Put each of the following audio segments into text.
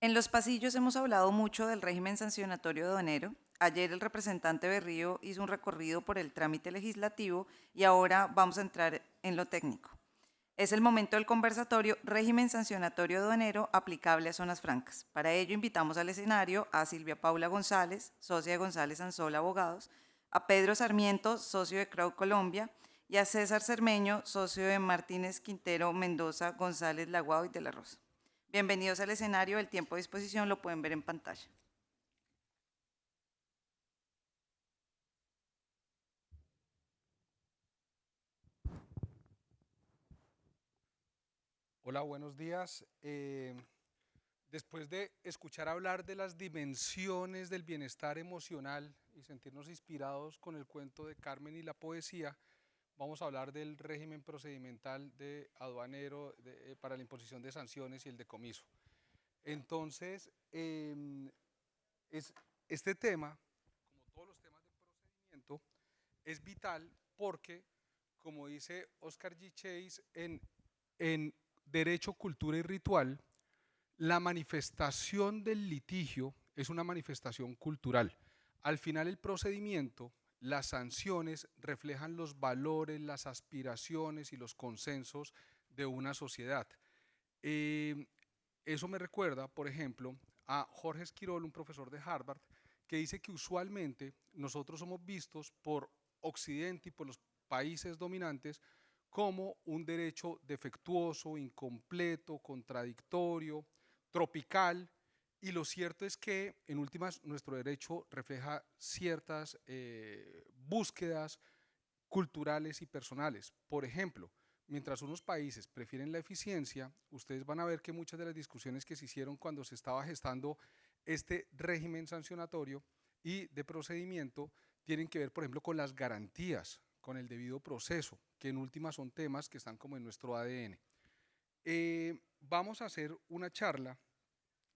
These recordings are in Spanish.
En los pasillos hemos hablado mucho del régimen sancionatorio aduanero. Ayer el representante Berrío hizo un recorrido por el trámite legislativo y ahora vamos a entrar en lo técnico. Es el momento del conversatorio régimen sancionatorio aduanero aplicable a zonas francas. Para ello invitamos al escenario a Silvia Paula González, socia de González Anzola Abogados, a Pedro Sarmiento, socio de Crowd Colombia, y a César Cermeño, socio de Martínez Quintero Mendoza González Laguao y de la Rosa. Bienvenidos al escenario, el tiempo de disposición lo pueden ver en pantalla. Hola, buenos días. Después de escuchar hablar de las dimensiones del bienestar emocional y sentirnos inspirados con el cuento de Carmen y la poesía, vamos a hablar del régimen procedimental de aduanero para la imposición de sanciones y el decomiso. Entonces, es, este tema, como todos los temas de procedimiento, es vital porque, como dice Oscar G. Chase en Derecho, Cultura y Ritual, la manifestación del litigio es una manifestación cultural. Al final el procedimiento, las sanciones reflejan los valores, las aspiraciones y los consensos de una sociedad. Eh, Eso me recuerda, por ejemplo, a Jorge Esquirol, un profesor de Harvard, que dice que usualmente nosotros somos vistos por Occidente y por los países dominantes como un derecho defectuoso, incompleto, contradictorio, tropical, y lo cierto es que en últimas nuestro derecho refleja ciertas búsquedas culturales y personales. Por ejemplo, mientras unos países prefieren la eficiencia, ustedes van a ver que muchas de las discusiones que se hicieron cuando se estaba gestando este régimen sancionatorio y de procedimiento tienen que ver, por ejemplo, con las garantías, con el debido proceso, que en últimas son temas que están como en nuestro ADN. Vamos a hacer una charla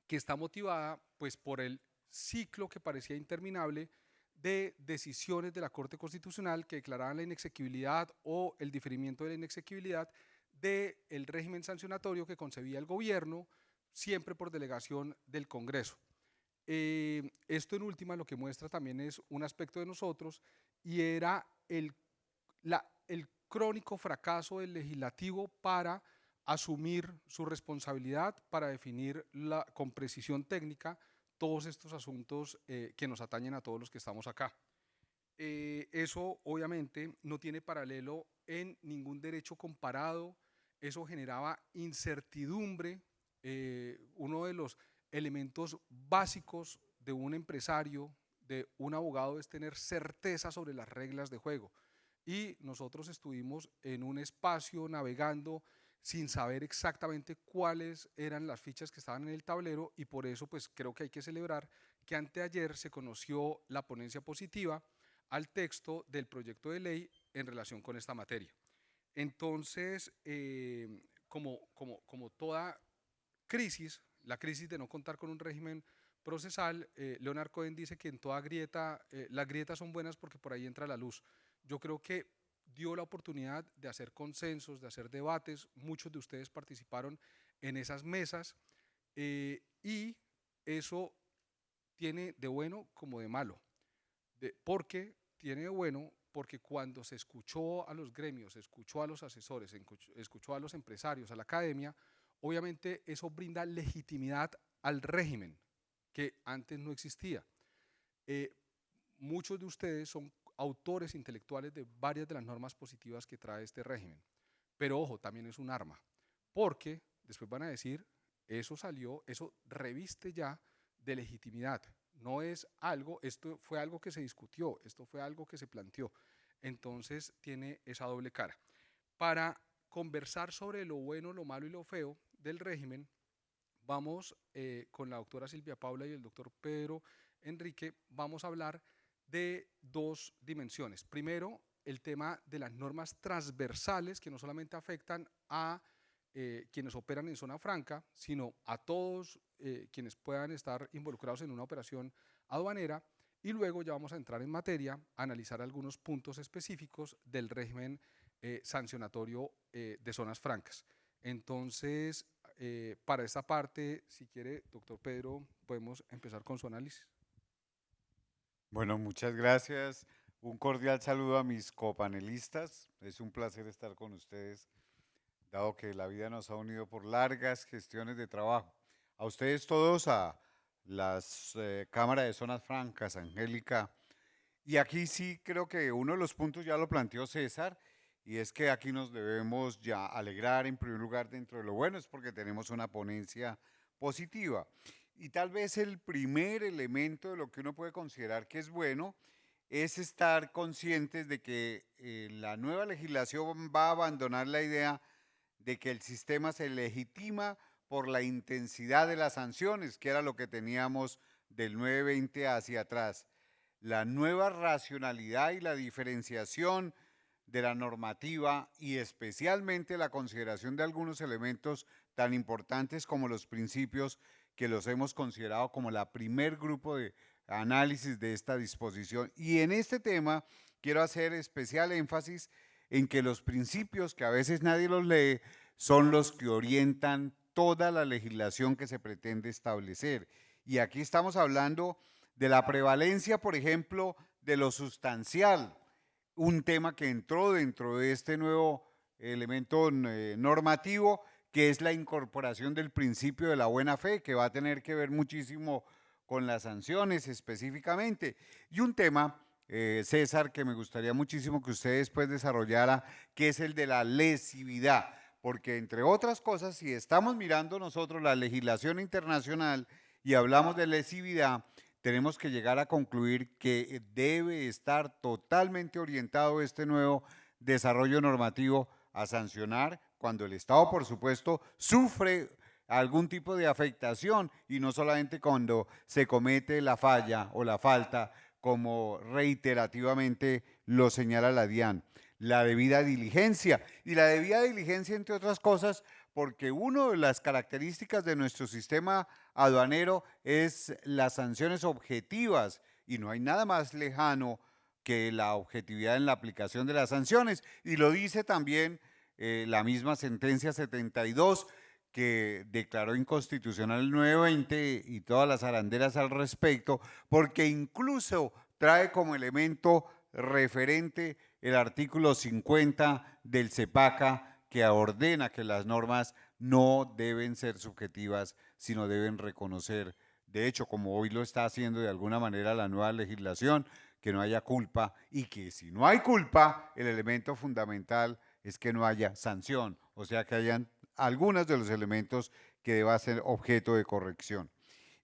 que está motivada pues por el ciclo que parecía interminable de decisiones de la Corte Constitucional que declaraban la inexequibilidad o el diferimiento de la inexequibilidad del régimen sancionatorio que concebía el gobierno, siempre por delegación del Congreso. Esto en última lo que muestra también es un aspecto de nosotros y era el crónico fracaso del legislativo para asumir su responsabilidad, para definir con precisión técnica todos estos asuntos que nos atañen a todos los que estamos acá. Eso obviamente no tiene paralelo en ningún derecho comparado, eso generaba incertidumbre. Uno de los elementos básicos de un empresario, de un abogado, es tener certeza sobre las reglas de juego. Y nosotros estuvimos en un espacio navegando sin saber exactamente cuáles eran las fichas que estaban en el tablero, y por eso pues creo que hay que celebrar que anteayer se conoció la ponencia positiva al texto del proyecto de ley en relación con esta materia. Entonces, como toda crisis, la crisis de no contar con un régimen procesal, Leonard Cohen dice que en toda grieta, las grietas son buenas porque por ahí entra la luz. Yo creo que dio la oportunidad de hacer consensos, de hacer debates, muchos de ustedes participaron en esas mesas, y eso tiene de bueno como de malo. Porque tiene de bueno, porque cuando se escuchó a los gremios, se escuchó a los asesores, se escuchó a los empresarios, a la academia, obviamente eso brinda legitimidad al régimen que antes no existía. Eh, Muchos de ustedes son autores intelectuales de varias de las normas positivas que trae este régimen. Pero ojo, también es un arma, porque después van a decir, eso salió, eso reviste ya de legitimidad. No es algo, esto fue algo que se discutió, esto fue algo que se planteó. Entonces tiene esa doble cara. Para conversar sobre lo bueno, lo malo y lo feo del régimen, vamos con la doctora Silvia Paula y el doctor Pedro Enrique, vamos a hablar de dos dimensiones. Primero, el tema de las normas transversales que no solamente afectan a quienes operan en zona franca, sino a todos quienes puedan estar involucrados en una operación aduanera. Y luego ya vamos a entrar en materia, a analizar algunos puntos específicos del régimen sancionatorio de zonas francas. Entonces, Para esta parte, si quiere, doctor Pedro, podemos empezar con su análisis. Bueno, muchas gracias. Un cordial saludo a mis copanelistas. Es un placer estar con ustedes, dado que la vida nos ha unido por largas gestiones de trabajo. A ustedes todos, a las cámaras de zonas francas, Angélica. Y aquí sí creo que uno de los puntos ya lo planteó César, y es que aquí nos debemos ya alegrar en primer lugar dentro de lo bueno, es porque tenemos una ponencia positiva. Y tal vez el primer elemento de lo que uno puede considerar que es bueno es estar conscientes de que la nueva legislación va a abandonar la idea de que el sistema se legitima por la intensidad de las sanciones, que era lo que teníamos del 920 hacia atrás. La nueva racionalidad y la diferenciación de la normativa y especialmente la consideración de algunos elementos tan importantes como los principios que los hemos considerado como la primer grupo de análisis de esta disposición. Y en este tema quiero hacer especial énfasis en que los principios, que a veces nadie los lee, son los que orientan toda la legislación que se pretende establecer. Y aquí estamos hablando de la prevalencia, por ejemplo, de lo sustancial, un tema que entró dentro de este nuevo elemento normativo, que es la incorporación del principio de la buena fe, que va a tener que ver muchísimo con las sanciones específicamente. Y un tema, César, que me gustaría muchísimo que usted después desarrollara, que es el de la lesividad, porque entre otras cosas, si estamos mirando nosotros la legislación internacional y hablamos de lesividad, tenemos que llegar a concluir que debe estar totalmente orientado este nuevo desarrollo normativo a sancionar cuando el Estado, por supuesto, sufre algún tipo de afectación y no solamente cuando se comete la falla o la falta, como reiterativamente lo señala la DIAN. La debida diligencia. Y la debida diligencia, entre otras cosas, porque una de las características de nuestro sistema aduanero es las sanciones objetivas, y no hay nada más lejano que la objetividad en la aplicación de las sanciones, y lo dice también la misma sentencia 72, que declaró inconstitucional el 920 y todas las arandelas al respecto, porque incluso trae como elemento referente el artículo 50 del CEPACA, que ordena que las normas no deben ser subjetivas, sino deben reconocer, de hecho, como hoy lo está haciendo de alguna manera la nueva legislación, que no haya culpa, y que si no hay culpa, el elemento fundamental es que no haya sanción, o sea, que hayan algunos de los elementos que deban ser objeto de corrección.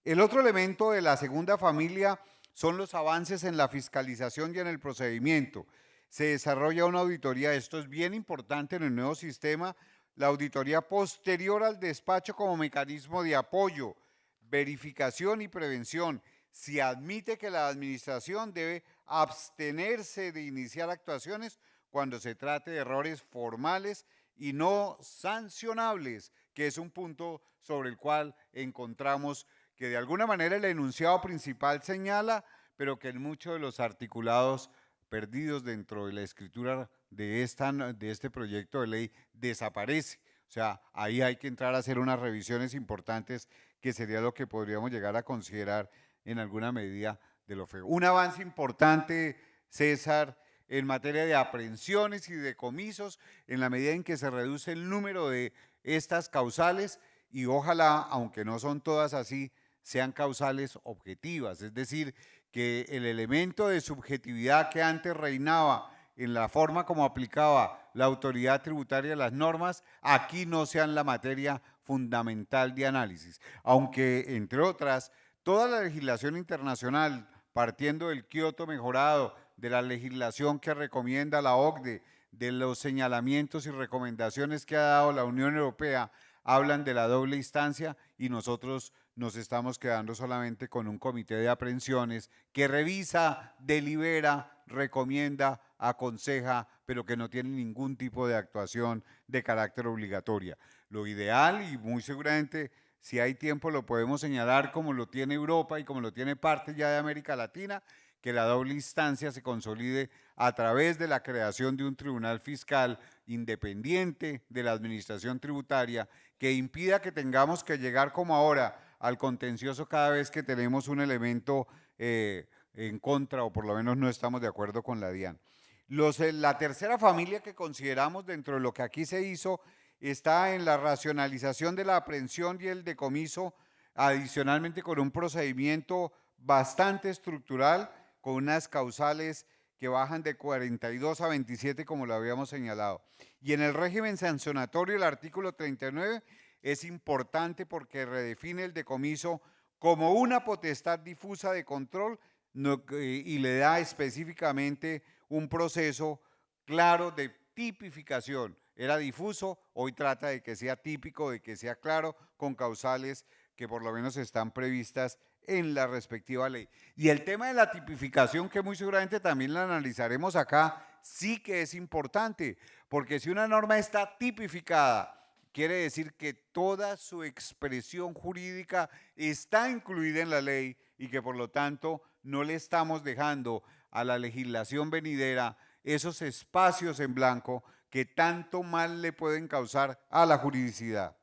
El otro elemento de la segunda familia son los avances en la fiscalización y en el procedimiento. Se desarrolla una auditoría, esto es bien importante en el nuevo sistema, la auditoría posterior al despacho como mecanismo de apoyo, verificación y prevención. Se admite que la administración debe abstenerse de iniciar actuaciones cuando se trate de errores formales y no sancionables, que es un punto sobre el cual encontramos que de alguna manera el enunciado principal señala, pero que en muchos de los articulados perdidos dentro de la escritura de este proyecto de ley desaparece. O sea, ahí hay que entrar a hacer unas revisiones importantes, que sería lo que podríamos llegar a considerar en alguna medida de lo feo. Un avance importante, César, en materia de aprehensiones y decomisos, en la medida en que se reduce el número de estas causales, y ojalá, aunque no son todas así, sean causales objetivas, es decir, que el elemento de subjetividad que antes reinaba en la forma como aplicaba la autoridad tributaria las normas, aquí no sean la materia fundamental de análisis, aunque, entre otras, toda la legislación internacional, partiendo del Kioto mejorado, de la legislación que recomienda la OCDE, de los señalamientos y recomendaciones que ha dado la Unión Europea, hablan de la doble instancia, y nosotros nos estamos quedando solamente con un comité de aprehensiones que revisa, delibera, recomienda, aconseja, pero que no tiene ningún tipo de actuación de carácter obligatoria. Lo ideal, y muy seguramente si hay tiempo lo podemos señalar, como lo tiene Europa y como lo tiene parte ya de América Latina, que la doble instancia se consolide a través de la creación de un tribunal fiscal independiente de la administración tributaria, que impida que tengamos que llegar como ahora al contencioso cada vez que tenemos un elemento en contra o por lo menos no estamos de acuerdo con la DIAN. La tercera familia que consideramos dentro de lo que aquí se hizo está en la racionalización de la aprehensión y el decomiso, adicionalmente con un procedimiento bastante estructural, con unas causales que bajan de 42 a 27 como lo habíamos señalado. Y en el régimen sancionatorio, el artículo 39 es importante porque redefine el decomiso como una potestad difusa de control y le da específicamente un proceso claro de tipificación. Era difuso, hoy trata de que sea típico, de que sea claro, con causales que por lo menos están previstas en la respectiva ley. Y el tema de la tipificación, que muy seguramente también la analizaremos acá, sí que es importante, porque si una norma está tipificada, quiere decir que toda su expresión jurídica está incluida en la ley y que por lo tanto no le estamos dejando a la legislación venidera esos espacios en blanco que tanto mal le pueden causar a la juridicidad.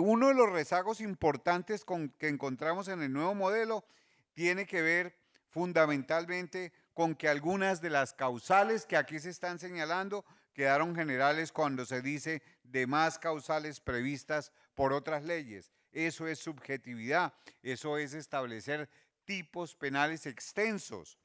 Uno de los rezagos importantes que encontramos en el nuevo modelo tiene que ver fundamentalmente con que algunas de las causales que aquí se están señalando quedaron generales cuando se dice demás causales previstas por otras leyes. Eso es subjetividad, eso es establecer tipos penales extensos.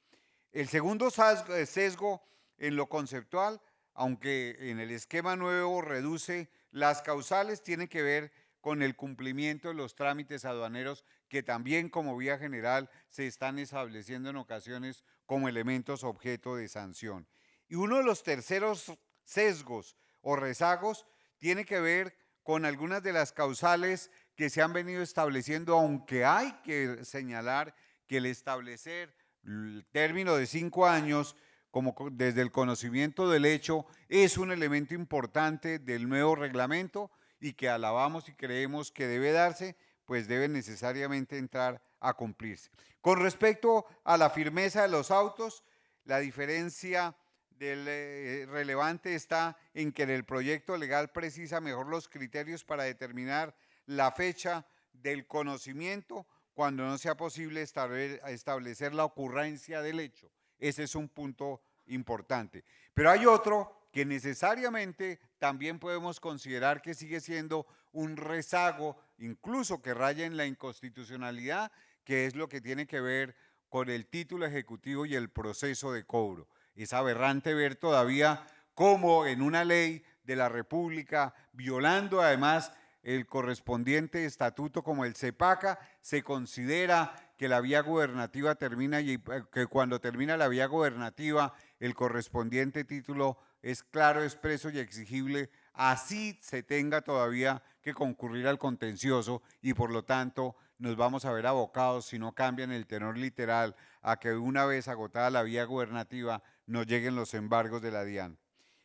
El segundo sesgo en lo conceptual, aunque en el esquema nuevo reduce las causales, tiene que ver con el cumplimiento de los trámites aduaneros que también como vía general se están estableciendo en ocasiones como elementos objeto de sanción. Y uno de los terceros sesgos o rezagos tiene que ver con algunas de las causales que se han venido estableciendo, aunque hay que señalar que el establecer el término de 5 años como desde el conocimiento del hecho es un elemento importante del nuevo reglamento y que alabamos y creemos que debe darse, pues debe necesariamente entrar a cumplirse. Con respecto a la firmeza de los autos, la diferencia relevante está en que en el proyecto legal precisa mejor los criterios para determinar la fecha del conocimiento cuando no sea posible establecer la ocurrencia del hecho. Ese es un punto importante. Pero hay otro que necesariamente también podemos considerar que sigue siendo un rezago, incluso que raya en la inconstitucionalidad, que es lo que tiene que ver con el título ejecutivo y el proceso de cobro. Es aberrante ver todavía cómo en una ley de la República, violando además el correspondiente estatuto como el CEPACA, se considera que la vía gubernativa termina y que cuando termina la vía gubernativa el correspondiente título es claro, expreso y exigible, así se tenga todavía que concurrir al contencioso y por lo tanto nos vamos a ver abocados, si no cambian el tenor literal, a que una vez agotada la vía gubernativa nos lleguen los embargos de la DIAN.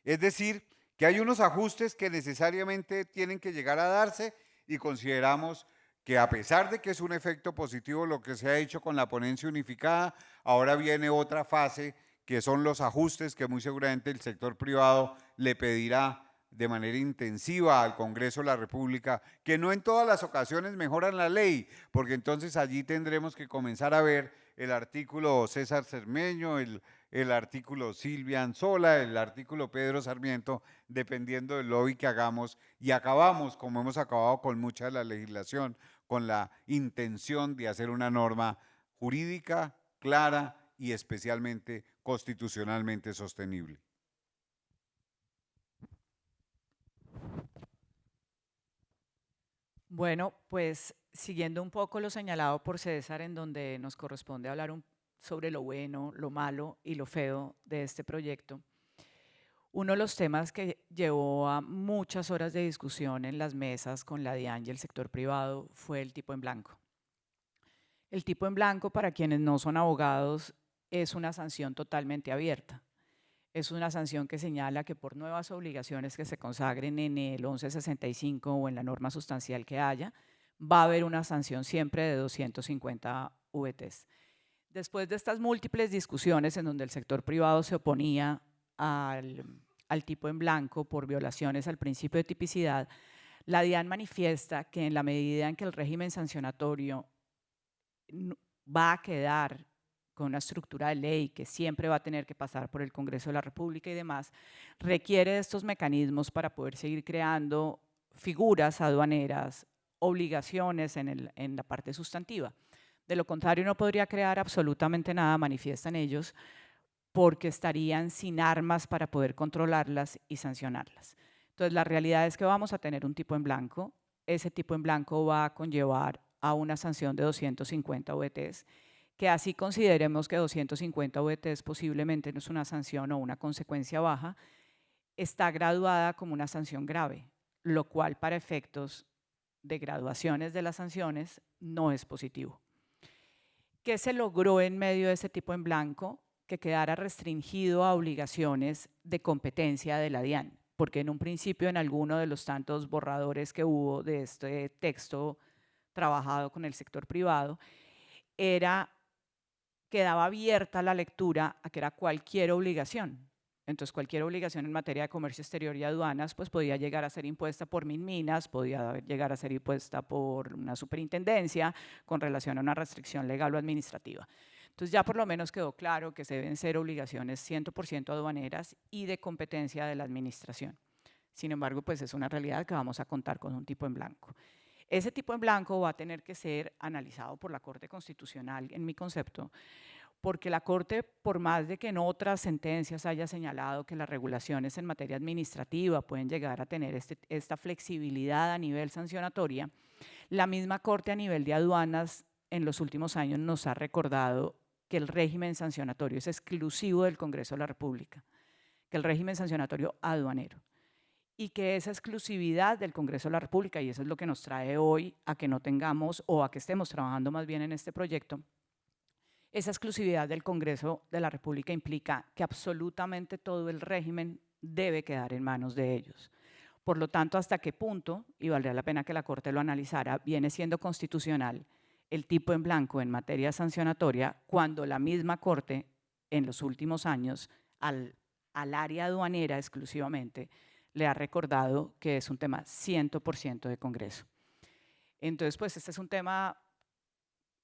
Es decir, que hay unos ajustes que necesariamente tienen que llegar a darse y consideramos que a pesar de que es un efecto positivo lo que se ha hecho con la ponencia unificada, ahora viene otra fase que son los ajustes que muy seguramente el sector privado le pedirá de manera intensiva al Congreso de la República, que no en todas las ocasiones mejoran la ley, porque entonces allí tendremos que comenzar a ver el artículo César Cermeño, el artículo Silvia Anzola, el artículo Pedro Sarmiento, dependiendo del lobby que hagamos, y acabamos, como hemos acabado con mucha de la legislación, con la intención de hacer una norma jurídica, clara y especialmente constitucionalmente sostenible. Bueno, pues siguiendo un poco lo señalado por César, en donde nos corresponde hablar sobre lo bueno, lo malo y lo feo de este proyecto, uno de los temas que llevó a muchas horas de discusión en las mesas con la DIAN y el sector privado fue el tipo en blanco. El tipo en blanco, para quienes no son abogados, es una sanción totalmente abierta. Es una sanción que señala que por nuevas obligaciones que se consagren en el 1165 o en la norma sustancial que haya, va a haber una sanción siempre de 250 VTs. Después de estas múltiples discusiones en donde el sector privado se oponía al tipo en blanco por violaciones al principio de tipicidad, La DIAN manifiesta que en la medida en que el régimen sancionatorio va a quedar con una estructura de ley que siempre va a tener que pasar por el Congreso de la República y demás, requiere de estos mecanismos para poder seguir creando figuras aduaneras, obligaciones en la parte sustantiva. De lo contrario, no podría crear absolutamente nada, manifiestan ellos, porque estarían sin armas para poder controlarlas y sancionarlas. Entonces, la realidad es que vamos a tener un tipo en blanco. Ese tipo en blanco va a conllevar a una sanción de 250 VTs, que así consideremos que 250 VTs posiblemente no es una sanción o una consecuencia baja, está graduada como una sanción grave, lo cual para efectos de graduaciones de las sanciones no es positivo. ¿Qué se logró en medio de ese tipo en blanco? Que quedara restringido a obligaciones de competencia de la DIAN, porque en un principio en alguno de los tantos borradores que hubo de este texto trabajado con el sector privado, quedaba abierta la lectura a que era cualquier obligación. Entonces, cualquier obligación en materia de comercio exterior y aduanas, pues podía llegar a ser impuesta por Minminas, podía llegar a ser impuesta por una superintendencia con relación a una restricción legal o administrativa. Entonces, ya por lo menos quedó claro que se deben ser obligaciones 100% aduaneras y de competencia de la administración. Sin embargo, pues es una realidad que vamos a contar con un tipo en blanco. Ese tipo en blanco va a tener que ser analizado por la Corte Constitucional, en mi concepto, porque la Corte, por más de que en otras sentencias haya señalado que las regulaciones en materia administrativa pueden llegar a tener esta flexibilidad a nivel sancionatoria, la misma Corte a nivel de aduanas en los últimos años nos ha recordado que el régimen sancionatorio es exclusivo del Congreso de la República, que el régimen sancionatorio aduanero, y que esa exclusividad del Congreso de la República, y eso es lo que nos trae hoy a que no tengamos o a que estemos trabajando más bien en este proyecto, esa exclusividad del Congreso de la República implica que absolutamente todo el régimen debe quedar en manos de ellos. Por lo tanto, ¿hasta qué punto, y valdría la pena que la Corte lo analizara, viene siendo constitucional el tipo en blanco en materia sancionatoria cuando la misma Corte en los últimos años al área aduanera exclusivamente le ha recordado que es un tema 100% de Congreso? Entonces, pues este es un tema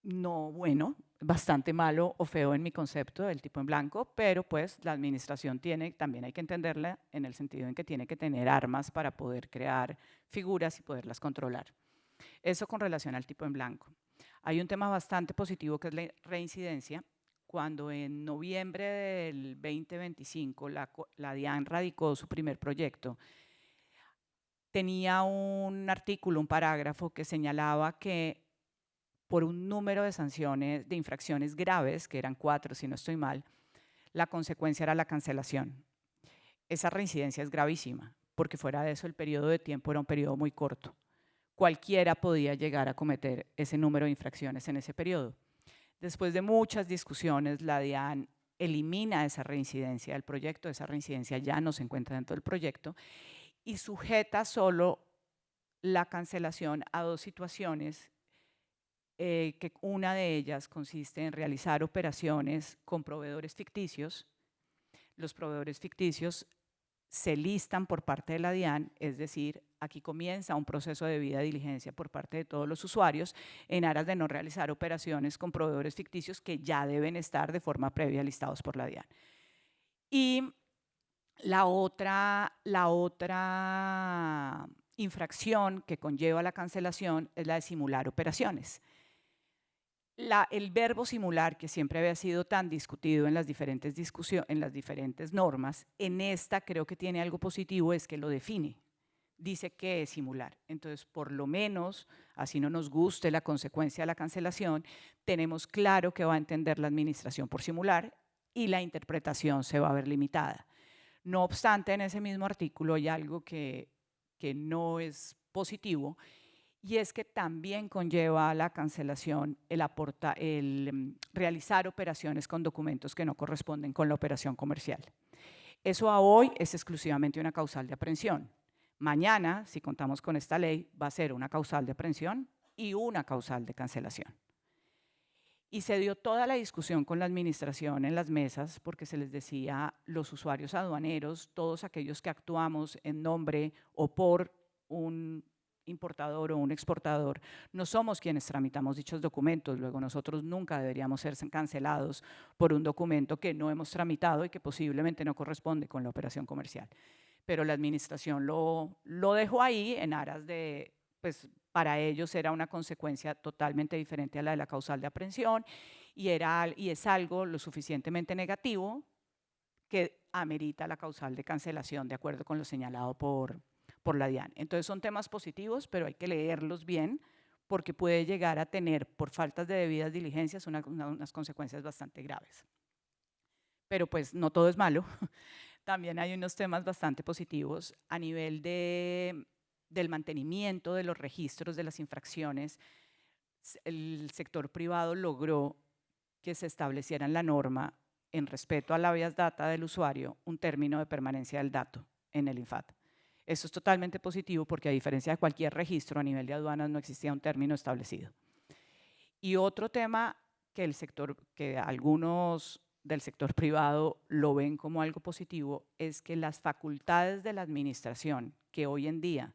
no bueno, bastante malo o feo en mi concepto del tipo en blanco, pero pues la administración también hay que entenderla en el sentido en que tiene que tener armas para poder crear figuras y poderlas controlar. Eso con relación al tipo en blanco. Hay un tema bastante positivo que es la reincidencia. Cuando en noviembre del 2025 la DIAN radicó su primer proyecto, tenía un artículo, un parágrafo que señalaba que por un número de sanciones, de infracciones graves, que eran 4 si no estoy mal, la consecuencia era la cancelación. Esa reincidencia es gravísima, porque fuera de eso el periodo de tiempo era un periodo muy corto. Cualquiera podía llegar a cometer ese número de infracciones en ese periodo. Después de muchas discusiones, la DIAN elimina esa reincidencia del proyecto, esa reincidencia ya no se encuentra dentro del proyecto, y sujeta solo la cancelación a 2 situaciones, que una de ellas consiste en realizar operaciones con proveedores ficticios. Los proveedores ficticios se listan por parte de la DIAN, es decir, aquí comienza un proceso de debida diligencia por parte de todos los usuarios en aras de no realizar operaciones con proveedores ficticios que ya deben estar de forma previa listados por la DIAN. Y la otra infracción que conlleva la cancelación es la de simular operaciones. El verbo simular, que siempre había sido tan discutido en las diferentes normas, en esta creo que tiene algo positivo, es que lo define. Dice qué es simular. Entonces, por lo menos, así no nos guste la consecuencia de la cancelación, tenemos claro que va a entender la administración por simular y la interpretación se va a ver limitada. No obstante, en ese mismo artículo hay algo que no es positivo, y es que también conlleva la cancelación el realizar operaciones con documentos que no corresponden con la operación comercial. Eso a hoy es exclusivamente una causal de aprehensión. Mañana, si contamos con esta ley, va a ser una causal de aprehensión y una causal de cancelación. Y se dio toda la discusión con la administración en las mesas porque se les decía, los usuarios aduaneros, todos aquellos que actuamos en nombre o por un importador o un exportador, no somos quienes tramitamos dichos documentos. Luego nosotros nunca deberíamos ser cancelados por un documento que no hemos tramitado y que posiblemente no corresponde con la operación comercial. Pero la administración lo dejó ahí en aras de, pues para ellos era una consecuencia totalmente diferente a la de la causal de aprehensión y es algo lo suficientemente negativo que amerita la causal de cancelación de acuerdo con lo señalado por la DIAN. Entonces son temas positivos, pero hay que leerlos bien porque puede llegar a tener, por faltas de debidas diligencias, unas consecuencias bastante graves. Pero pues no todo es malo. También hay unos temas bastante positivos a nivel del mantenimiento de los registros de las infracciones. El sector privado logró que se estableciera en la norma, en respeto a la habeas data del usuario, un término de permanencia del dato en el INFAT. Esto es totalmente positivo porque a diferencia de cualquier registro a nivel de aduanas no existía un término establecido. Y otro tema que algunos del sector privado lo ven como algo positivo es que las facultades de la administración, que hoy en día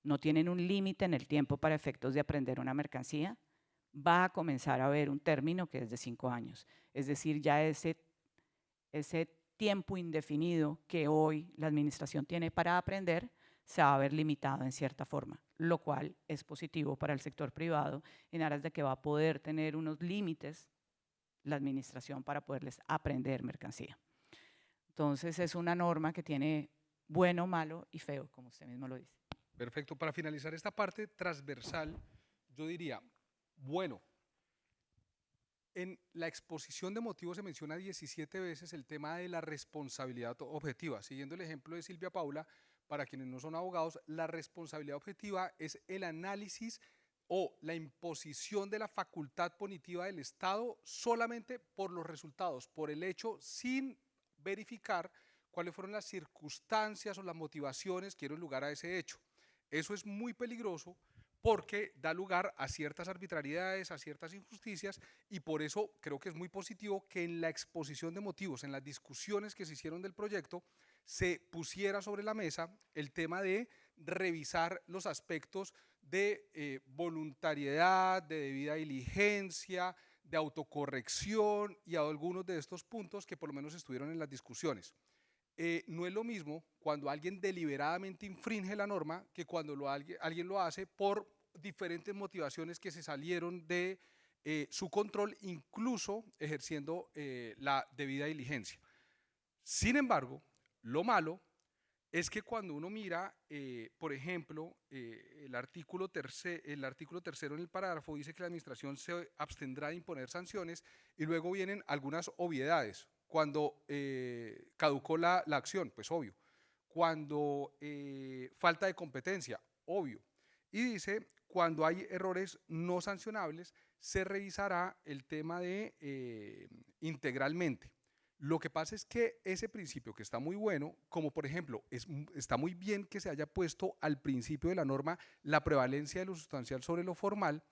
no tienen un límite en el tiempo para efectos de apreender una mercancía, va a comenzar a haber un término que es de 5 años. Es decir, ya ese tiempo indefinido que hoy la administración tiene para aprender se va a ver limitado en cierta forma, lo cual es positivo para el sector privado en aras de que va a poder tener unos límites la administración para poderles aprender mercancía. Entonces es una norma que tiene bueno, malo y feo, como usted mismo lo dice. Perfecto. Para finalizar esta parte transversal, yo diría, bueno, en la exposición de motivos se menciona 17 veces el tema de la responsabilidad objetiva. Siguiendo el ejemplo de Silvia Paula, para quienes no son abogados, la responsabilidad objetiva es el análisis o la imposición de la facultad punitiva del Estado solamente por los resultados, por el hecho, sin verificar cuáles fueron las circunstancias o las motivaciones que dieron lugar a ese hecho. Eso es muy peligroso porque da lugar a ciertas arbitrariedades, a ciertas injusticias, y por eso creo que es muy positivo que en la exposición de motivos, en las discusiones que se hicieron del proyecto, se pusiera sobre la mesa el tema de revisar los aspectos de voluntariedad, de debida diligencia, de autocorrección y algunos de estos puntos que por lo menos estuvieron en las discusiones. No es lo mismo cuando alguien deliberadamente infringe la norma que cuando alguien lo hace por diferentes motivaciones que se salieron de su control, incluso ejerciendo la debida diligencia. Sin embargo, lo malo es que cuando uno mira, por ejemplo, el artículo tercero en el parágrafo dice que la administración se abstendrá de imponer sanciones y luego vienen algunas obviedades. Cuando caducó la acción, pues obvio. Cuando falta de competencia, obvio. Y dice, cuando hay errores no sancionables, se revisará el tema de integralmente. Lo que pasa es que ese principio, que está muy bueno, como por ejemplo, está muy bien que se haya puesto al principio de la norma la prevalencia de lo sustancial sobre lo formal,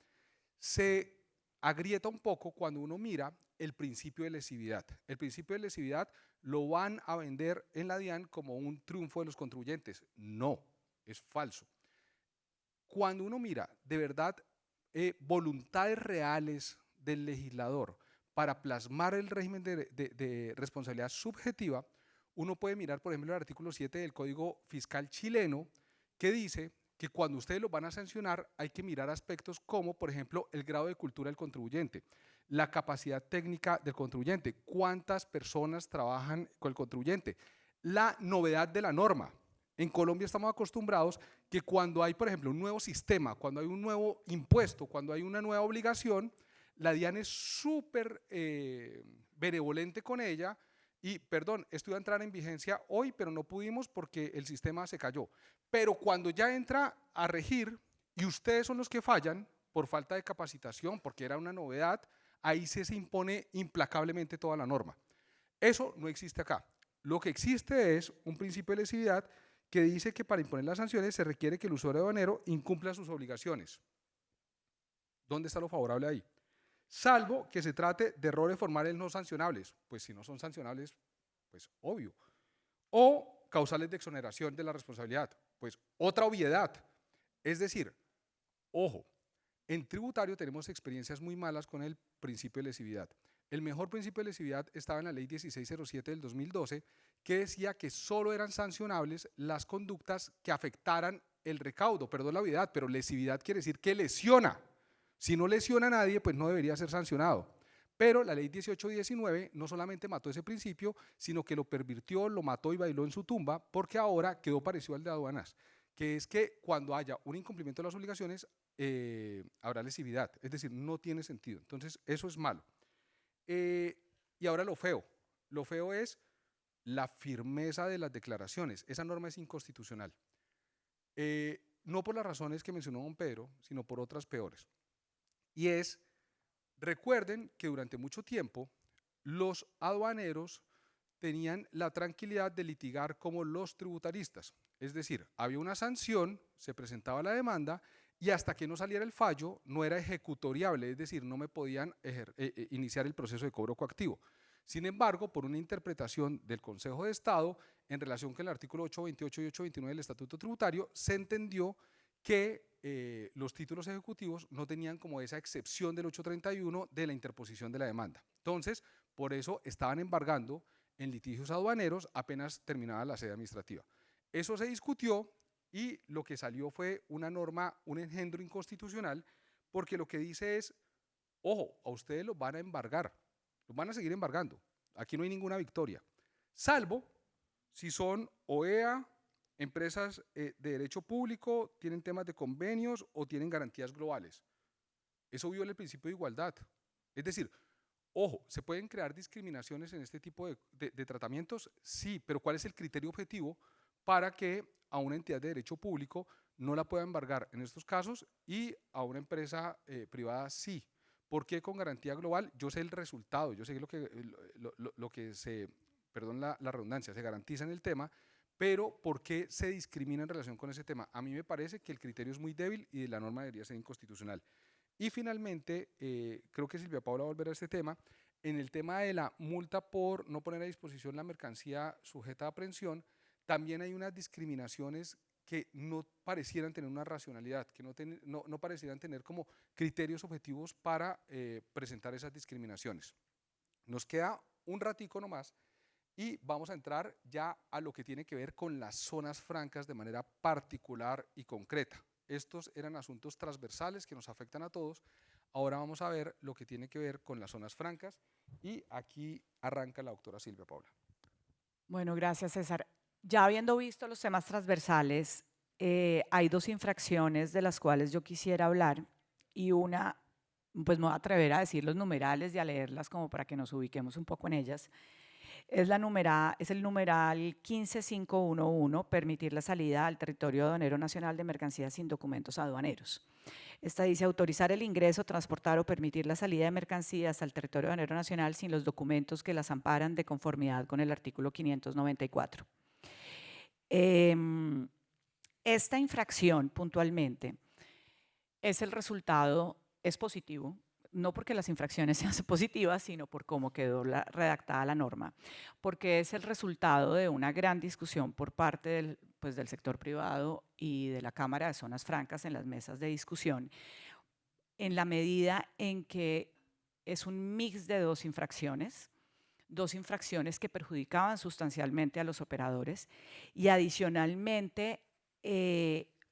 se agrieta un poco cuando uno mira el principio de lesividad. El principio de lesividad lo van a vender en la DIAN como un triunfo de los contribuyentes. No, es falso. Cuando uno mira de verdad voluntades reales del legislador para plasmar el régimen de responsabilidad subjetiva, uno puede mirar, por ejemplo, el artículo 7 del Código Fiscal chileno, que dice que cuando ustedes lo van a sancionar hay que mirar aspectos como, por ejemplo, el grado de cultura del contribuyente, la capacidad técnica del contribuyente, cuántas personas trabajan con el contribuyente, la novedad de la norma. En Colombia estamos acostumbrados que cuando hay, por ejemplo, un nuevo sistema, cuando hay un nuevo impuesto, cuando hay una nueva obligación, la DIAN es súper benevolente con ella y, perdón, esto iba a entrar en vigencia hoy, pero no pudimos porque el sistema se cayó. Pero cuando ya entra a regir y ustedes son los que fallan por falta de capacitación, porque era una novedad, ahí se impone implacablemente toda la norma. Eso no existe acá. Lo que existe es un principio de lesividad que dice que para imponer las sanciones se requiere que el usuario aduanero incumpla sus obligaciones. ¿Dónde está lo favorable ahí? Salvo que se trate de errores formales no sancionables, pues si no son sancionables, pues obvio. O causales de exoneración de la responsabilidad, pues otra obviedad. Es decir, Ojo, en tributario tenemos experiencias muy malas con el principio de lesividad. El mejor principio de lesividad estaba en la ley 1607 del 2012, que decía que solo eran sancionables las conductas que afectaran el recaudo, perdón la obviedad, pero lesividad quiere decir que lesiona. Si no lesiona a nadie, pues no debería ser sancionado. Pero la ley 1819 no solamente mató ese principio, sino que lo pervirtió, lo mató y bailó en su tumba, porque ahora quedó parecido al de aduanas, que es que cuando haya un incumplimiento de las obligaciones, habrá lesividad, es decir, no tiene sentido. Entonces, eso es malo. Y ahora lo feo es la firmeza de las declaraciones. Esa norma es inconstitucional. No por las razones que mencionó don Pedro, sino por otras peores. Y es, recuerden que durante mucho tiempo los aduaneros tenían la tranquilidad de litigar como los tributaristas. Es decir, había una sanción, se presentaba la demanda y hasta que no saliera el fallo no era ejecutoriable, es decir, no me podían iniciar el proceso de cobro coactivo. Sin embargo, por una interpretación del Consejo de Estado, en relación con el artículo 828 y 829 del Estatuto Tributario, se entendió que los títulos ejecutivos no tenían como esa excepción del 831 de la interposición de la demanda. Entonces, por eso estaban embargando en litigios aduaneros apenas terminada la sede administrativa. Eso se discutió y lo que salió fue una norma, un engendro inconstitucional, porque lo que dice es, ojo, a ustedes los van a embargar, los van a seguir embargando, aquí no hay ninguna victoria, salvo si son OEA, empresas de derecho público, tienen temas de convenios o tienen garantías globales. Eso viola el principio de igualdad. Es decir, ojo, ¿se pueden crear discriminaciones en este tipo de tratamientos? Sí, pero ¿cuál es el criterio objetivo para que a una entidad de derecho público no la pueda embargar en estos casos y a una empresa privada sí? ¿Por qué con garantía global? Yo sé el resultado, yo sé lo que se, perdón la redundancia, se garantiza en el tema, pero ¿por qué se discrimina en relación con ese tema? A mí me parece que el criterio es muy débil y la norma debería ser inconstitucional. Y finalmente, creo que Silvia Paula va a volver a este tema, en el tema de la multa por no poner a disposición la mercancía sujeta a aprehensión, también hay unas discriminaciones que no parecieran tener una racionalidad, que no parecieran tener como criterios objetivos para presentar esas discriminaciones. Nos queda un ratico nomás y vamos a entrar ya a lo que tiene que ver con las zonas francas de manera particular y concreta. Estos eran asuntos transversales que nos afectan a todos. Ahora vamos a ver lo que tiene que ver con las zonas francas y aquí arranca la doctora Silvia Paula. Bueno, gracias, César. Ya habiendo visto los temas transversales, hay dos infracciones de las cuales yo quisiera hablar y una, pues me voy a atrever a decir los numerales y a leerlas como para que nos ubiquemos un poco en ellas. Es el numeral 15511, permitir la salida al territorio aduanero nacional de mercancías sin documentos aduaneros. Esta dice autorizar el ingreso, transportar o permitir la salida de mercancías al territorio aduanero nacional sin los documentos que las amparan de conformidad con el artículo 594. Esta infracción puntualmente es el resultado, es positivo, no porque las infracciones sean positivas, sino por cómo quedó redactada la norma, porque es el resultado de una gran discusión por parte del sector privado y de la Cámara de Zonas Francas en las mesas de discusión, en la medida en que es un mix de dos infracciones que perjudicaban sustancialmente a los operadores y adicionalmente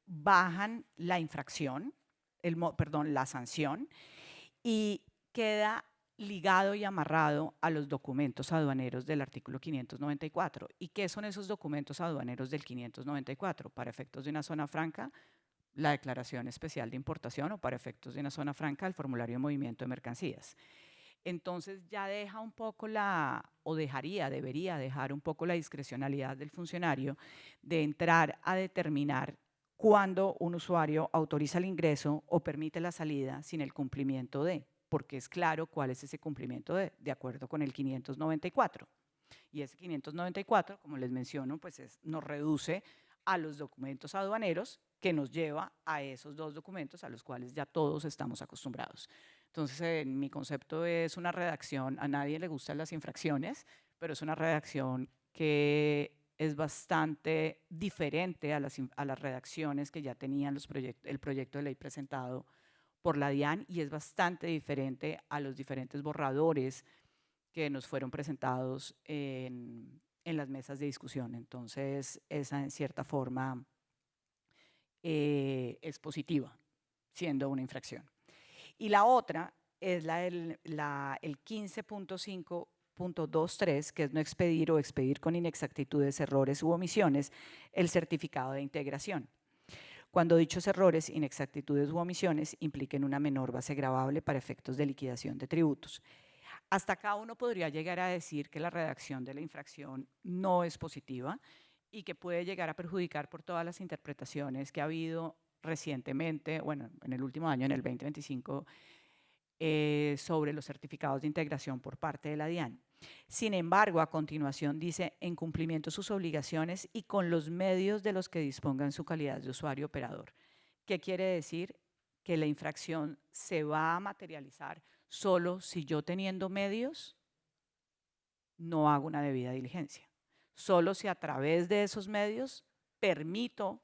bajan la infracción, la sanción, y queda ligado y amarrado a los documentos aduaneros del artículo 594. ¿Y qué son esos documentos aduaneros del 594? Para efectos de una zona franca, la declaración especial de importación, o para efectos de una zona franca, el formulario de movimiento de mercancías. Entonces ya deja un poco debería dejar un poco la discrecionalidad del funcionario de entrar a determinar cuándo un usuario autoriza el ingreso o permite la salida sin el cumplimiento porque es claro cuál es ese cumplimiento de acuerdo con el 594. Y ese 594, como les menciono, pues nos reduce a los documentos aduaneros, que nos lleva a esos dos documentos a los cuales ya todos estamos acostumbrados. Entonces, en mi concepto es una redacción, a nadie le gustan las infracciones, pero es una redacción que es bastante diferente a las redacciones que ya tenían el proyecto de ley presentado por la DIAN y es bastante diferente a los diferentes borradores que nos fueron presentados en las mesas de discusión. Entonces, esa en cierta forma es positiva, siendo una infracción. Y la otra es el 15.5.23, que es no expedir o expedir con inexactitudes, errores u omisiones el certificado de integración, cuando dichos errores, inexactitudes u omisiones impliquen una menor base gravable para efectos de liquidación de tributos. Hasta acá uno podría llegar a decir que la redacción de la infracción no es positiva y que puede llegar a perjudicar por todas las interpretaciones que ha habido recientemente, bueno, en el último año, en el 2025, sobre los certificados de integración por parte de la DIAN. Sin embargo, a continuación dice, en cumplimiento de sus obligaciones y con los medios de los que disponga en su calidad de usuario operador. ¿Qué quiere decir? Que la infracción se va a materializar solo si yo teniendo medios no hago una debida diligencia. Solo si a través de esos medios permito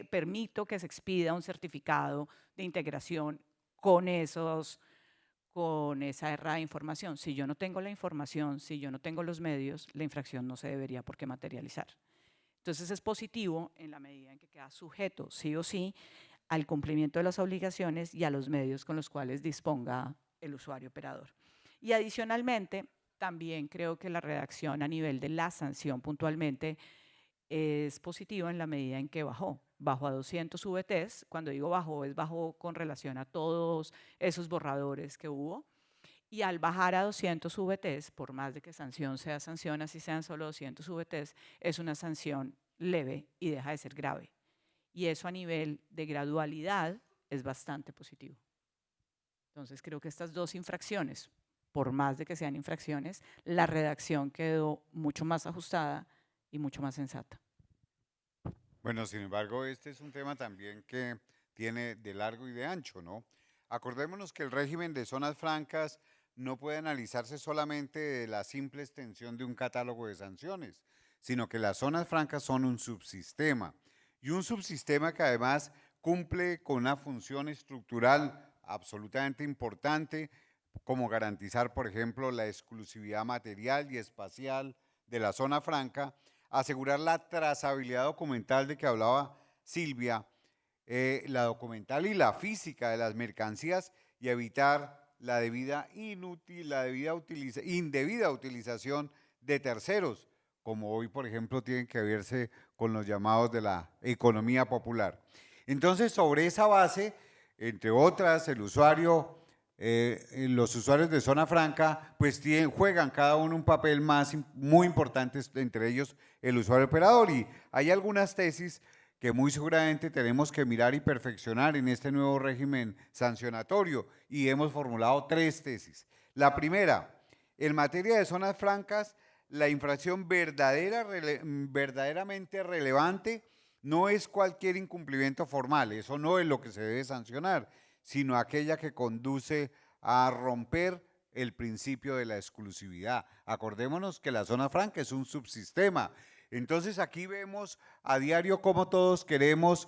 permito que se expida un certificado de integración con esa errada información. Si yo no tengo la información, si yo no tengo los medios, la infracción no se debería por qué materializar. Entonces es positivo en la medida en que queda sujeto, sí o sí, al cumplimiento de las obligaciones y a los medios con los cuales disponga el usuario operador. Y adicionalmente, también creo que la redacción a nivel de la sanción puntualmente es positiva en la medida en que bajó a 200 VTs. Cuando digo bajó, es bajó con relación a todos esos borradores que hubo. Y al bajar a 200 VTs, por más de que sanción sea sanción, así sean solo 200 VTs, es una sanción leve y deja de ser grave. Y eso a nivel de gradualidad es bastante positivo. Entonces creo que estas dos infracciones, por más de que sean infracciones, la redacción quedó mucho más ajustada y mucho más sensata. Bueno, sin embargo, este es un tema también que tiene de largo y de ancho, ¿no? Acordémonos que el régimen de zonas francas no puede analizarse solamente de la simple extensión de un catálogo de sanciones, sino que las zonas francas son un subsistema, y un subsistema que además cumple con una función estructural absolutamente importante, como garantizar, por ejemplo, la exclusividad material y espacial de la zona franca, asegurar la trazabilidad documental de que hablaba Silvia, la documental y la física de las mercancías y evitar la indebida utilización de terceros, como hoy, por ejemplo, tienen que verse con los llamados de la economía popular. Entonces, sobre esa base, entre otras, los usuarios de zona franca, pues juegan cada uno un papel muy importante, entre ellos el usuario operador. Y hay algunas tesis que muy seguramente tenemos que mirar y perfeccionar en este nuevo régimen sancionatorio, y hemos formulado 3 tesis. La primera, en materia de zonas francas, la infracción verdaderamente relevante no es cualquier incumplimiento formal, eso no es lo que se debe sancionar, sino aquella que conduce a romper el principio de la exclusividad. Acordémonos que la zona franca es un subsistema. Entonces aquí vemos a diario cómo todos queremos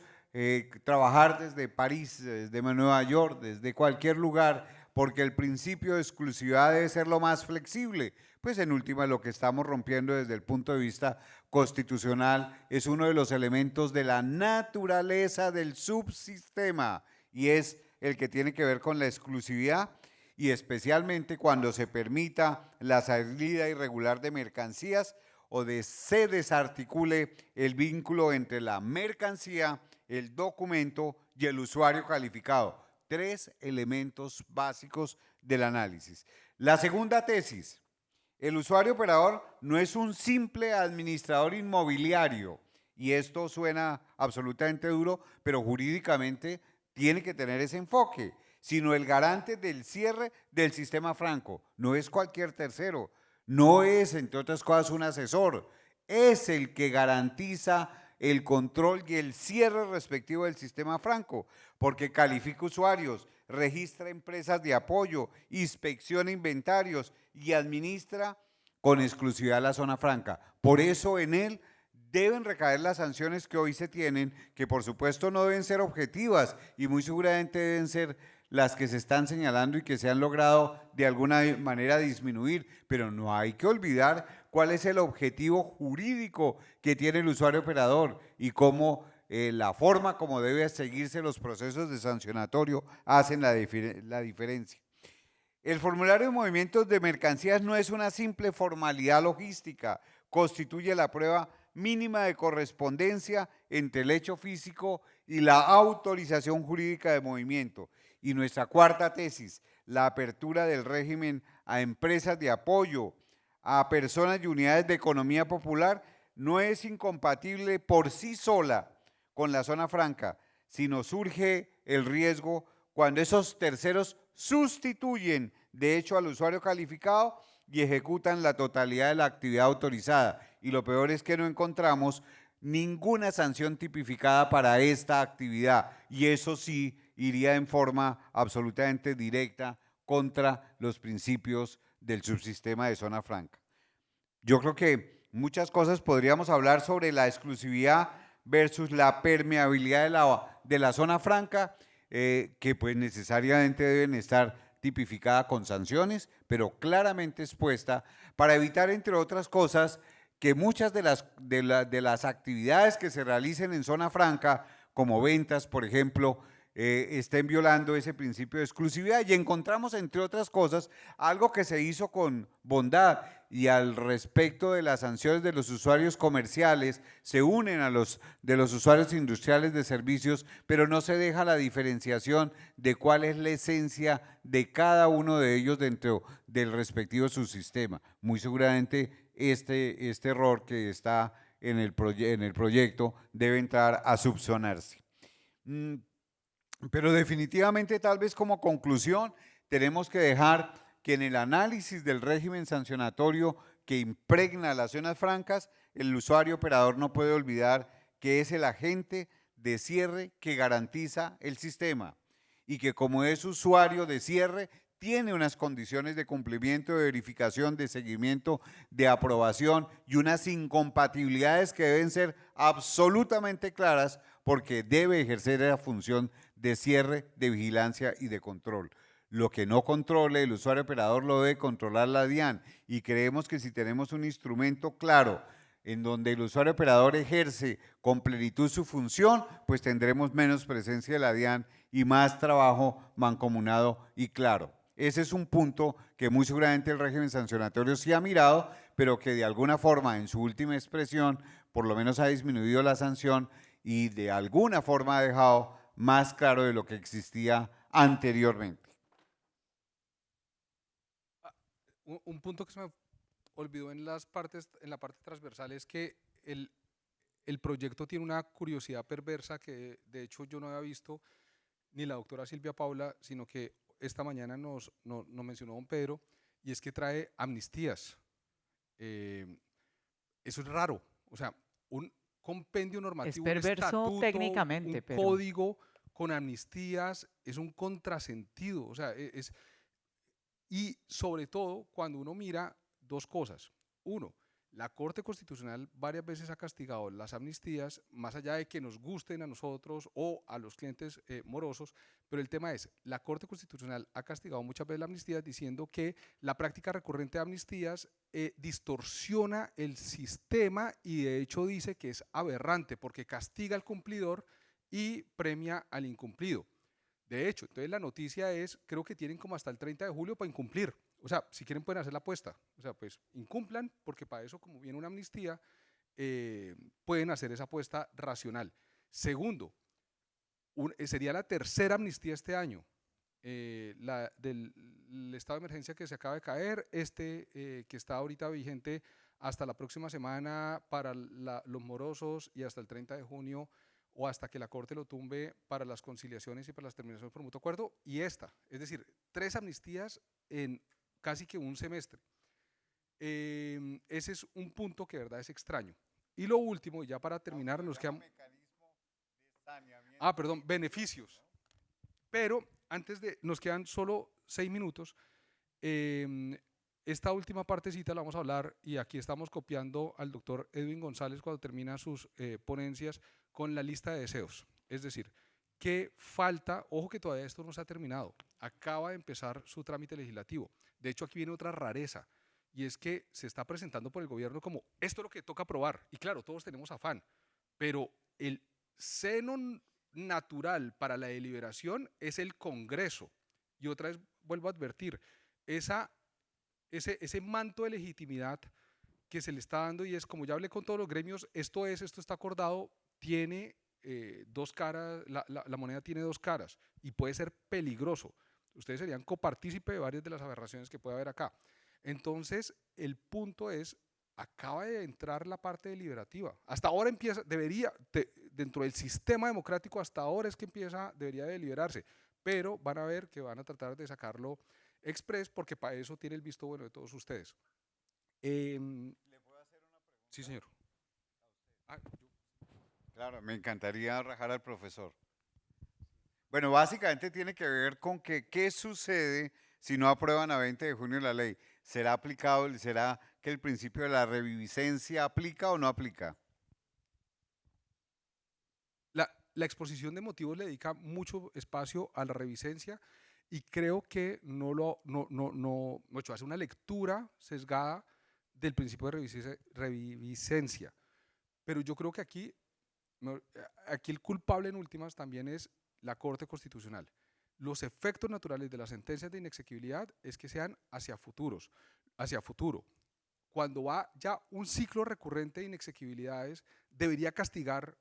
trabajar desde París, desde Nueva York, desde cualquier lugar, porque el principio de exclusividad debe ser lo más flexible. Pues en última, lo que estamos rompiendo desde el punto de vista constitucional es uno de los elementos de la naturaleza del subsistema, y es el que tiene que ver con la exclusividad, y especialmente cuando se permita la salida irregular de mercancías o se desarticule el vínculo entre la mercancía, el documento y el usuario calificado. 3 elementos básicos del análisis. La segunda tesis: el usuario operador no es un simple administrador inmobiliario, y esto suena absolutamente duro, pero jurídicamente tiene que tener ese enfoque, sino el garante del cierre del sistema franco. No es cualquier tercero, no es, entre otras cosas, un asesor, es el que garantiza el control y el cierre respectivo del sistema franco, porque califica usuarios, registra empresas de apoyo, inspecciona inventarios y administra con exclusividad a la zona franca. Por eso en él deben recaer las sanciones que hoy se tienen, que por supuesto no deben ser objetivas y muy seguramente deben ser las que se están señalando y que se han logrado de alguna manera disminuir, pero no hay que olvidar cuál es el objetivo jurídico que tiene el usuario operador y cómo la forma como deben seguirse los procesos de sancionatorio hacen la diferencia. El formulario de movimientos de mercancías no es una simple formalidad logística, constituye la prueba mínima de correspondencia entre el hecho físico y la autorización jurídica de movimiento. Y nuestra cuarta tesis, la apertura del régimen a empresas de apoyo, a personas y unidades de economía popular, no es incompatible por sí sola con la zona franca, sino surge el riesgo cuando esos terceros sustituyen de hecho al usuario calificado y ejecutan la totalidad de la actividad autorizada. Y lo peor es que no encontramos ninguna sanción tipificada para esta actividad y eso sí iría en forma absolutamente directa contra los principios del subsistema de zona franca. Yo creo que muchas cosas podríamos hablar sobre la exclusividad versus la permeabilidad de la zona franca, que pues necesariamente deben estar tipificadas con sanciones, pero claramente expuesta para evitar, entre otras cosas, que muchas de las actividades que se realicen en zona franca, como ventas, por ejemplo, estén violando ese principio de exclusividad. Y encontramos, entre otras cosas, algo que se hizo con bondad y al respecto de las sanciones de los usuarios comerciales, se unen a los de los usuarios industriales de servicios, pero no se deja la diferenciación de cuál es la esencia de cada uno de ellos dentro del respectivo subsistema. Muy seguramente este error que está en el proyecto debe entrar a subsanarse. Pero definitivamente, tal vez como conclusión, tenemos que dejar que en el análisis del régimen sancionatorio que impregna las zonas francas, el usuario operador no puede olvidar que es el agente de cierre que garantiza el sistema y que como es usuario de cierre, tiene unas condiciones de cumplimiento, de verificación, de seguimiento, de aprobación y unas incompatibilidades que deben ser absolutamente claras porque debe ejercer la función de cierre, de vigilancia y de control. Lo que no controle el usuario operador lo debe controlar la DIAN y creemos que si tenemos un instrumento claro en donde el usuario operador ejerce con plenitud su función, pues tendremos menos presencia de la DIAN y más trabajo mancomunado y claro. Ese es un punto que muy seguramente el régimen sancionatorio sí ha mirado, pero que de alguna forma en su última expresión por lo menos ha disminuido la sanción y de alguna forma ha dejado más claro de lo que existía anteriormente. Un punto que se me olvidó en la parte transversal es que el proyecto tiene una curiosidad perversa que de hecho yo no había visto ni la doctora Silvia Paula, sino que esta mañana nos mencionó don Pedro, y es que trae amnistías. Eso es raro, o sea, un compendio Es normativo, un perverso estatuto, técnicamente, un pero código con amnistías, es un contrasentido, o sea, y sobre todo cuando uno mira dos cosas. Uno, la Corte Constitucional varias veces ha castigado las amnistías, más allá de que nos gusten a nosotros o a los clientes morosos, pero el tema es, la Corte Constitucional ha castigado muchas veces la amnistía diciendo que la práctica recurrente de amnistías distorsiona el sistema y de hecho dice que es aberrante porque castiga al cumplidor y premia al incumplido. De hecho, entonces la noticia es, creo que tienen como hasta el 30 de julio para incumplir. O sea, si quieren pueden hacer la apuesta. O sea, pues incumplan, porque para eso, como viene una amnistía, pueden hacer esa apuesta racional. Segundo, sería la tercera amnistía este año. La del estado de emergencia que se acaba de caer, que está ahorita vigente hasta la próxima semana para los morosos y hasta el 30 de junio o hasta que la Corte lo tumbe para las conciliaciones y para las terminaciones por mutuo acuerdo, y esta, es decir, 3 amnistías en casi que un semestre. Ese es un punto que de verdad es extraño. Y lo último, y ya para terminar, nos quedan... perdón, beneficios. Pero antes de, nos quedan solo 6 minutos. esta última partecita la vamos a hablar y aquí estamos copiando al doctor Edwin González cuando termina sus ponencias con la lista de deseos. Es decir, ¿qué falta? Ojo que todavía esto no se ha terminado. Acaba de empezar su trámite legislativo. De hecho, aquí viene otra rareza y es que se está presentando por el gobierno como esto es lo que toca aprobar. Y claro, todos tenemos afán, pero el seno natural para la deliberación es el Congreso. Y otra vez vuelvo a advertir, ese manto de legitimidad que se le está dando, y es como ya hablé con todos los gremios, esto está acordado, tiene dos caras, la moneda tiene dos caras y puede ser peligroso. Ustedes serían copartícipe de varias de las aberraciones que puede haber acá. Entonces, el punto es, acaba de entrar la parte deliberativa. Hasta ahora empieza, dentro del sistema democrático, hasta ahora es que debería de deliberarse, pero van a ver que van a tratar de sacarlo express porque para eso tiene el visto bueno de todos ustedes. ¿Le puedo hacer una pregunta? Sí, señor. Claro, me encantaría rajar al profesor. Bueno, básicamente tiene que ver con que qué sucede si no aprueban a 20 de junio la ley. ¿Será que el principio de la reviviscencia aplica o no aplica? La exposición de motivos le dedica mucho espacio a la revisencia y creo que hace una lectura sesgada del principio de reviviscencia. Pero yo creo que aquí el culpable en últimas también es la Corte Constitucional. Los efectos naturales de las sentencias de inexequibilidad es que sean hacia futuro. Cuando va ya un ciclo recurrente de inexequibilidades, debería castigar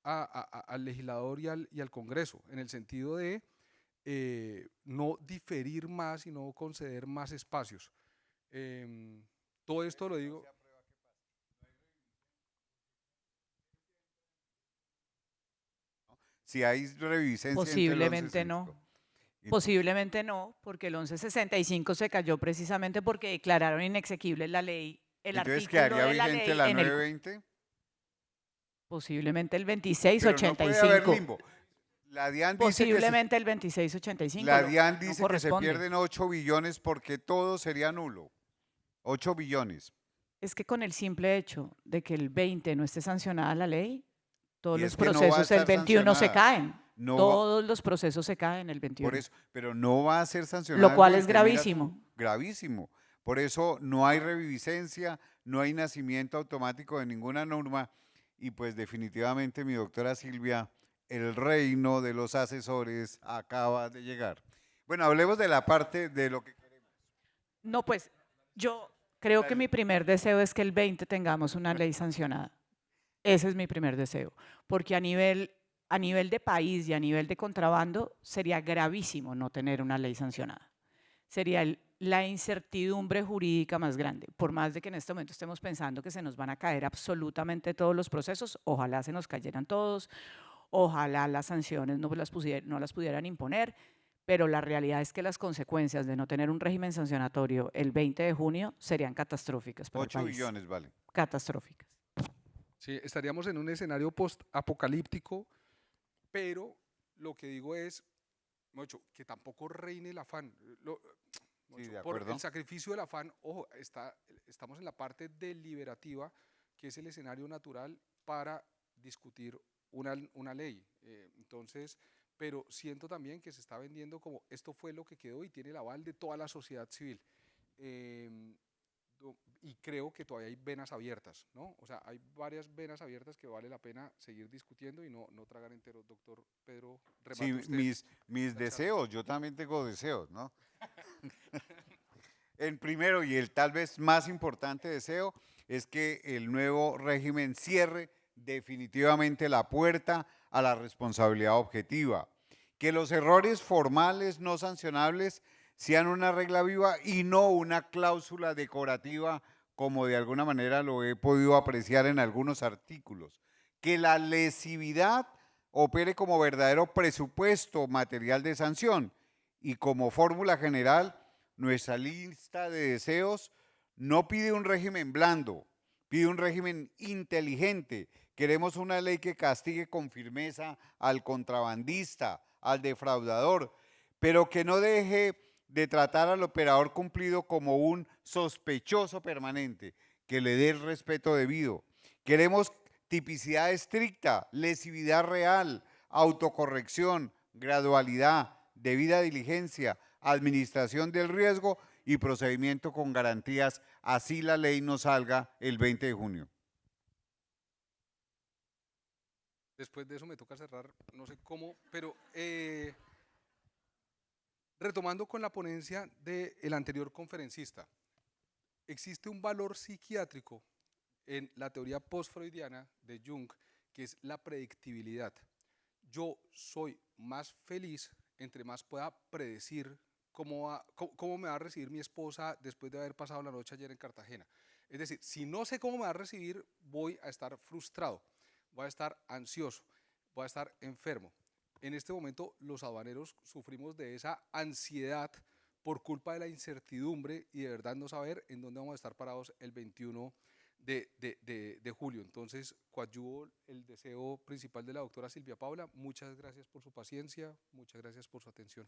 al legislador y al Congreso, en el sentido de no diferir más y no conceder más espacios. Todo esto lo digo. Si hay reviviscencia Posiblemente no. Posiblemente no, porque el 1165 se cayó precisamente porque declararon inexequible la ley, el entonces artículo quedaría de la vigente ley la en el 920. posiblemente el Pero no puede haber 2685. limbo. La DIAN Posiblemente el 2685. la no DIAN dice que se corresponde. pierden 8 billones porque todo sería nulo. 8 billones. Es que con el simple hecho de que el 20 no esté sancionada la ley, todos Y los es que no va a procesos el estar 21 se sancionada. caen. No va- Todos los procesos se caen el 21. Por eso, pero no va a ser sancionada. Lo cual el es 20, mira tú, gravísimo. gravísimo. Por eso no hay reviviscencia, no hay nacimiento automático de ninguna norma y pues definitivamente mi doctora Silvia, el reino de los asesores acaba de llegar. Bueno, hablemos de la parte de lo que queremos. No, pues yo creo que Dale. mi primer deseo es que el 20 tengamos una ley sancionada. Ese es mi primer deseo, porque a nivel de país y a nivel de contrabando sería gravísimo no tener una ley sancionada. Sería la incertidumbre jurídica más grande. Por más de que en este momento estemos pensando que se nos van a caer absolutamente todos los procesos, ojalá se nos cayeran todos, ojalá las sanciones no las pudieran imponer, pero la realidad es que las consecuencias de no tener un régimen sancionatorio el 20 de junio serían catastróficas para el 8 país. billones, vale. Catastróficas. Sí, estaríamos en un escenario post-apocalíptico, pero lo que digo es, que tampoco reine el afán. Sí, de Por acuerdo. el sacrificio del afán, ojo, estamos en la parte deliberativa, que es el escenario natural para discutir una ley. Entonces, pero siento también que se está vendiendo como esto fue lo que quedó y tiene el aval de toda la sociedad civil. Y creo que todavía hay venas abiertas, ¿no? O sea, hay varias venas abiertas que vale la pena seguir discutiendo y no tragar enteros. Doctor Pedro, Sí, remate usted. mis deseos, yo también tengo deseos, ¿no? El primero y el tal vez más importante deseo es que el nuevo régimen cierre definitivamente la puerta a la responsabilidad objetiva, que los errores formales no sancionables sean una regla viva y no una cláusula decorativa como de alguna manera lo he podido apreciar en algunos artículos, que la lesividad opere como verdadero presupuesto material de sanción y como fórmula general, nuestra lista de deseos no pide un régimen blando, pide un régimen inteligente. Queremos una ley que castigue con firmeza al contrabandista, al defraudador, pero que no deje de tratar al operador cumplido como un sospechoso permanente, que le dé el respeto debido. Queremos tipicidad estricta, lesividad real, autocorrección, gradualidad, debida diligencia, administración del riesgo y procedimiento con garantías, así la ley nos salga el 20 de junio. Después de eso me toca cerrar, no sé cómo, pero retomando con la ponencia del anterior conferencista, existe un valor psiquiátrico en la teoría post-freudiana de Jung, que es la predictibilidad. Yo soy más feliz entre más pueda predecir cómo me va a recibir mi esposa después de haber pasado la noche ayer en Cartagena. Es decir, si no sé cómo me va a recibir, voy a estar frustrado, voy a estar ansioso, voy a estar enfermo. En este momento los aduaneros sufrimos de esa ansiedad por culpa de la incertidumbre y de verdad no saber en dónde vamos a estar parados el 21 de julio. Entonces, coadyuvo el deseo principal de la doctora Silvia Paula. Muchas gracias por su paciencia, muchas gracias por su atención.